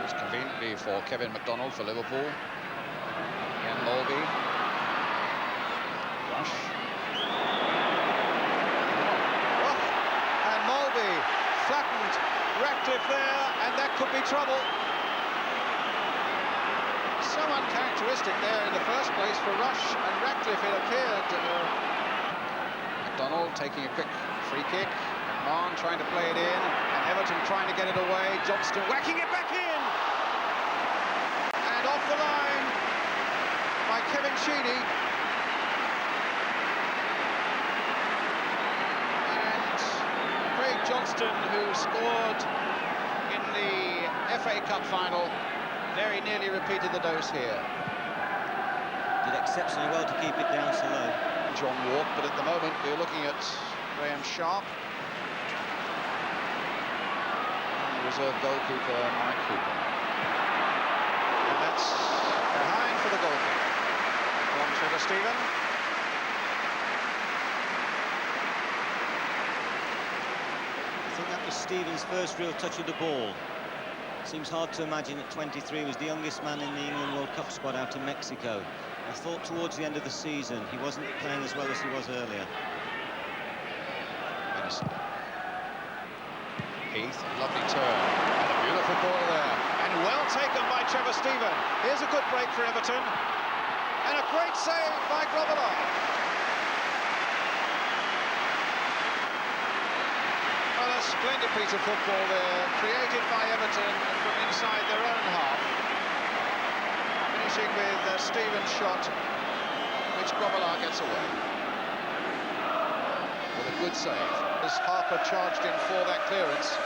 Goes conveniently for Kevin McDonald for Liverpool. Again, Mulvey. Rush. Oh, and Mulvey flattened Ratcliffe there, and that could be trouble. So uncharacteristic there in the first place for Rush, and Ratcliffe, it appeared. McDonald taking a quick free kick. McMahon trying to play it in, and Everton trying to get it away. Johnston whacking it back in, and off the line by Kevin Sheedy. And Craig Johnston, who scored in the FA Cup final, very nearly repeated the dose here. Did exceptionally well to keep it down so low. John Walk, but at the moment we're looking at Graham Sharp. Reserve goalkeeper Mike Cooper. And that's behind for the goal kick from Trevor Stephen. I think that was Stephen's first real touch of the ball. Seems hard to imagine that 23 was the youngest man in the England World Cup squad out in Mexico. I thought towards the end of the season he wasn't playing as well as he was earlier. Edison. Heath, lovely turn, and a beautiful ball there, and well taken by Trevor Stephen. Here's a good break for Everton, and a great save by Grobbelaar. Well, a splendid piece of football there, created by Everton from inside their own half, finishing with Stephen's shot, which Grobbelaar gets away with a good save. As Harper charged in for that clearance,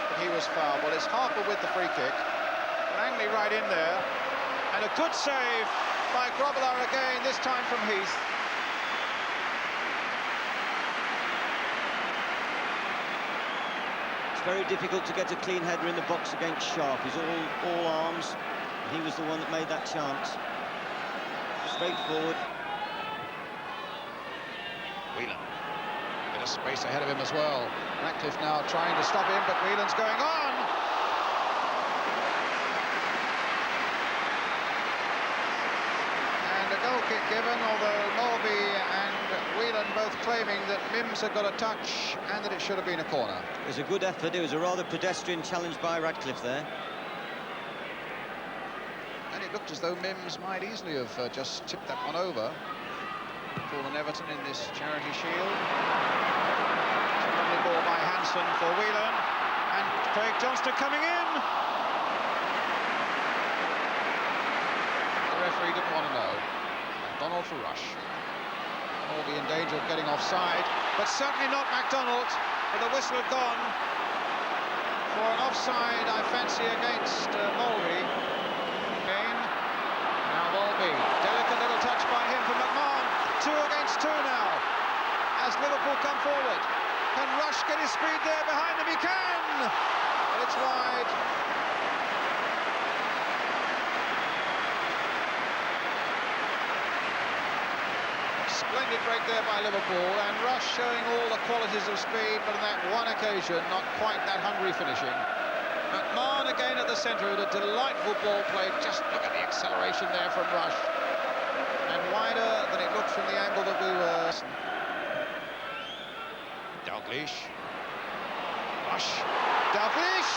but he was fouled. Well, it's Harper with the free kick. Langley right in there, and a good save by Grobbelaar again, this time from Heath. It's very difficult to get a clean header in the box against Sharp. He's all arms. He was the one that made that chance. Straightforward. Whelan. Bit of space ahead of him as well. Ratcliffe now trying to stop him, but Whelan's going on. And a goal kick given, although Mulvey and Whelan both claiming that Mims had got a touch and that it should have been a corner. It was a good effort. It was a rather pedestrian challenge by Ratcliffe there. And it looked as though Mims might easily have just tipped that one over. Paul and Everton in this Charity Shield. Lovely ball by Hansen for Whelan, and Craig Johnston coming in. The referee didn't want to know. McDonald for Rush. Will be in danger of getting offside, but certainly not McDonald, but the whistle had gone for an offside, I fancy, against Mulvey. Again, now Mulvey, delicate little touch by him for McMahon. 2 against 2 now, as Liverpool come forward. Can Rush get his speed there behind him? He can! But it's wide. Splendid break there by Liverpool, and Rush showing all the qualities of speed, but on that one occasion, not quite that hungry finishing. McMahon again at the centre with a delightful ball played. Just look at the acceleration there from Rush. And wider than it looked from the angle that we were. Dalglish. Rush. Dalglish!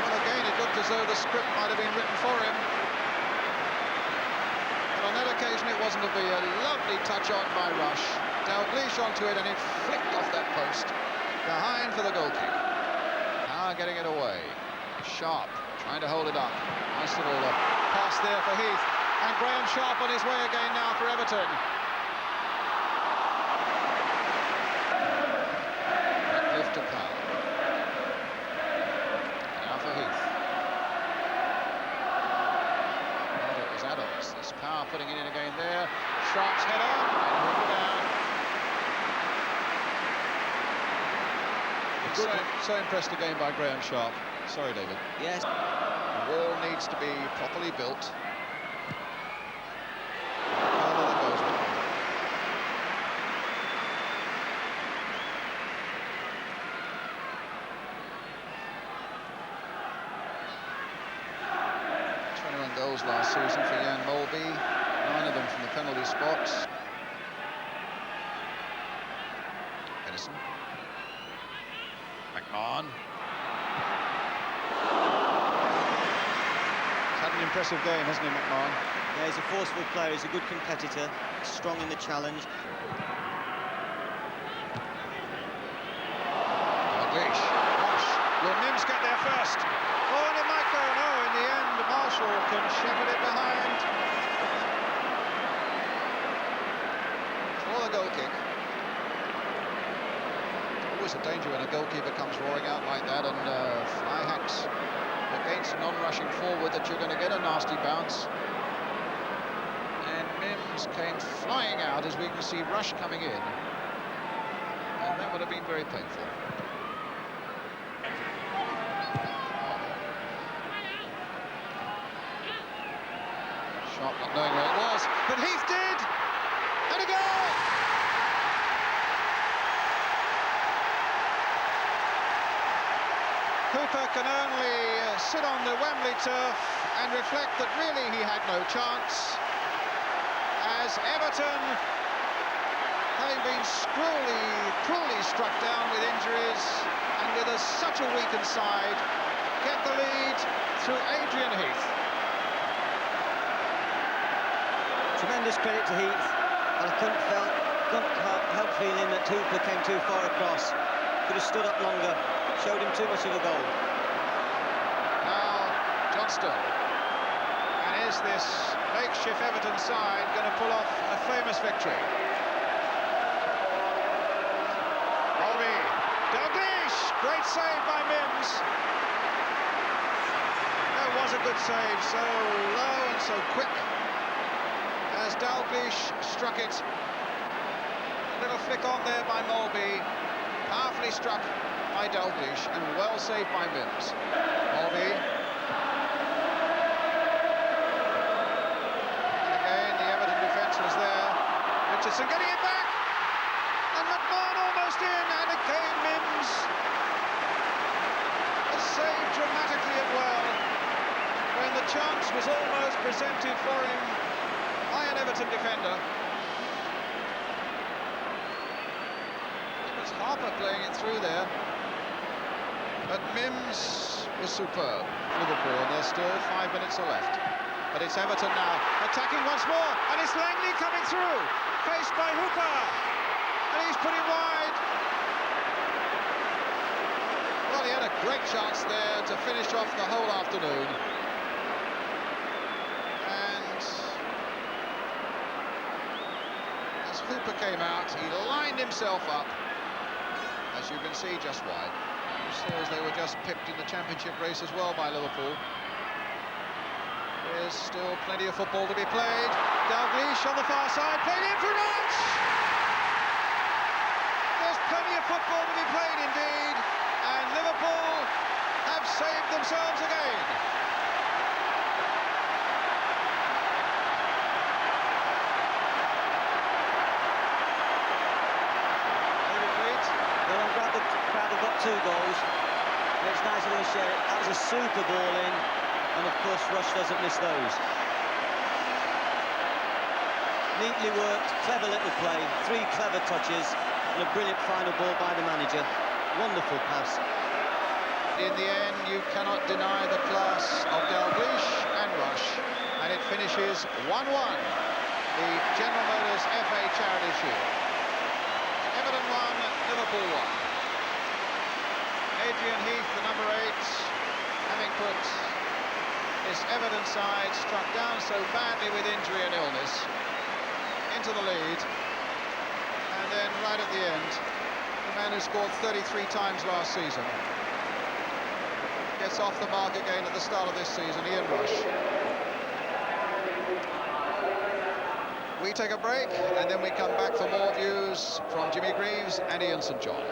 Well, again, it looked as though the script might have been written for him. But on that occasion, it wasn't to be. A lovely touch on by Rush. Dalglish onto it, and it flicked off that post. Behind for the goal kick. Now getting it away. Sharp trying to hold it up. Nice little pass there for Heath. And Graham Sharp on his way again now for Everton. Ratcliffe to Powell. Now for Heath. Oh, it was Adams. This Power putting it in again there. Sharp's header and hooked down. So impressed again by Graham Sharp. Sorry, David. Yes. The wall needs to be properly built. chances last season for Jan Molby, 9 of them from the penalty spots. Edison. McMahon. He's had an impressive game, hasn't he, McMahon? Yeah, he's a forceful player, he's a good competitor, strong in the challenge. Dalglish. Rush. Will Mims get there first? Oh, and it might go. No, in the end, Marshall can shepherd it behind. For the goal kick. Always a danger when a goalkeeper comes roaring out like that and fly hacks against non-rushing forward that you're going to get a nasty bounce. And Mims came flying out, as we can see Rush coming in. And that would have been very painful. Sharp not knowing where it was, but Heath did! And a goal! Cooper can only sit on the Wembley turf and reflect that really he had no chance, as Everton, having been cruelly struck down with injuries and with such a weakened side, get the lead through Adrian Heath. Tremendous credit to Heath, and I couldn't help feeling that Hooper came too far across. Could have stood up longer, showed him too much of a goal. Now, Johnston. And is this makeshift Everton side going to pull off a famous victory? Molby. Dalglish! Great save by Mims. That was a good save, so low and so quick as Dalglish struck it. A little flick on there by Molby. Powerfully struck by Dalglish and well saved by Mims. Molby. And again, the Everton defence was there. Richardson getting it back. And McMahon almost in. And again, Mims has saved dramatically and well when the chance was almost presented for him by an Everton defender. It was Harper playing it through there, but Mims was superb. Liverpool, and there's still 5 minutes left. But it's Everton now, attacking once more, and it's Langley coming through, faced by Hooper, and he's put it wide. Well, he had a great chance there to finish off the whole afternoon. Cooper came out, he lined himself up, as you can see, just wide. You saw as they were just pipped in the championship race as well by Liverpool. There's still plenty of football to be played. Dalglish on the far side, played in for Rush! There's plenty of football to be played indeed, and Liverpool have saved themselves again. Two goals, and it's nice of them to share it. That was a super ball in, and of course Rush doesn't miss those. Neatly worked, clever little play, 3 clever touches, and a brilliant final ball by the manager. Wonderful pass. In the end, you cannot deny the class of Dalglish and Rush, and it finishes 1-1, the General Motors FA Charity Shield. Everton 1, Liverpool 1. Adrian Heath, the number 8, having put his Everton side, struck down so badly with injury and illness, into the lead. And then right at the end, the man who scored 33 times last season gets off the mark again at the start of this season, Ian Rush. We take a break, and then we come back for more views from Jimmy Greaves and Ian St John.